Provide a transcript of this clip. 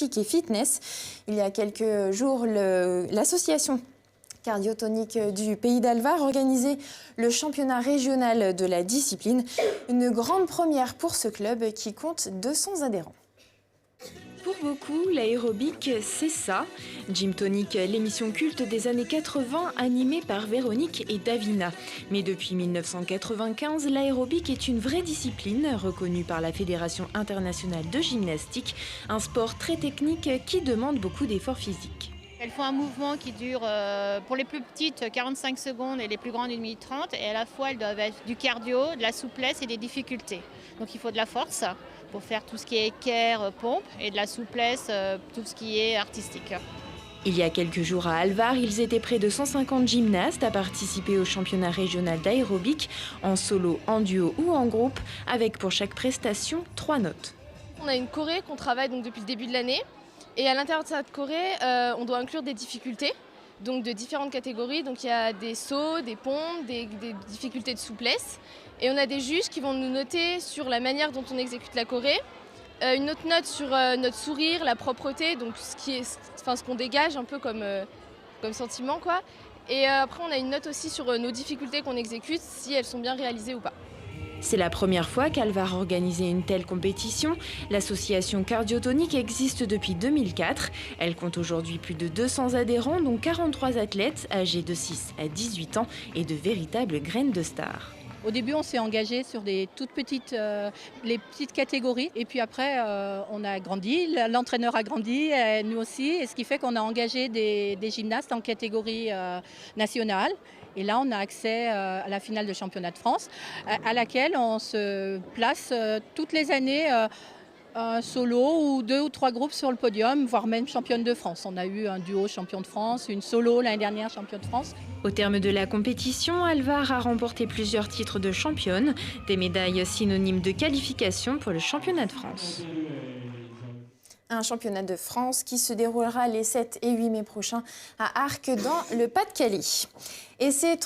gymnastique et fitness. Il y a quelques jours, l'association cardiotonique du Pays d'Alvar organisait le championnat régional de la discipline. Une grande première pour ce club qui compte 200 adhérents. Pour beaucoup, l'aérobic, c'est ça. Gym Tonic, l'émission culte des années 80 animée par Véronique et Davina. Mais depuis 1995, l'aérobic est une vraie discipline reconnue par la Fédération internationale de gymnastique, un sport très technique qui demande beaucoup d'efforts physiques. Elles font un mouvement qui dure, pour les plus petites, 45 secondes et les plus grandes, 1 minute 30. Et à la fois, elles doivent être du cardio, de la souplesse et des difficultés. Donc il faut de la force pour faire tout ce qui est équerre, pompe, et de la souplesse, tout ce qui est artistique. Il y a quelques jours à Alvar, ils étaient près de 150 gymnastes à participer au championnat régional d'aérobic, en solo, en duo ou en groupe, avec pour chaque prestation 3 notes. On a une choré qu'on travaille donc depuis le début de l'année. Et à l'intérieur de cette choré, on doit inclure des difficultés, donc de différentes catégories. Donc il y a des sauts, des pompes, des difficultés de souplesse. Et on a des juges qui vont nous noter sur la manière dont on exécute la choré. Une autre note sur notre sourire, la propreté, donc ce qu'on dégage un peu comme sentiment, quoi. Et après on a une note aussi sur nos difficultés qu'on exécute, si elles sont bien réalisées ou pas. C'est la première fois qu'Alvar a organisé une telle compétition. L'association cardiotonique existe depuis 2004. Elle compte aujourd'hui plus de 200 adhérents, dont 43 athlètes âgés de 6 à 18 ans et de véritables graines de stars. Au début, on s'est engagé sur des toutes petites, les petites catégories. Et puis après, on a grandi, l'entraîneur a grandi, nous aussi. Et ce qui fait qu'on a engagé des gymnastes en catégorie nationale. Et là, on a accès à la finale de championnat de France, à laquelle on se place toutes les années un solo ou 2 ou 3 groupes sur le podium, voire même championne de France. On a eu un duo champion de France, une solo l'année dernière championne de France. Au terme de la compétition, Alvar a remporté plusieurs titres de championne, des médailles synonymes de qualification pour le championnat de France. Un championnat de France qui se déroulera les 7 et 8 mai prochains à Arques dans le Pas-de-Calais. Et c'est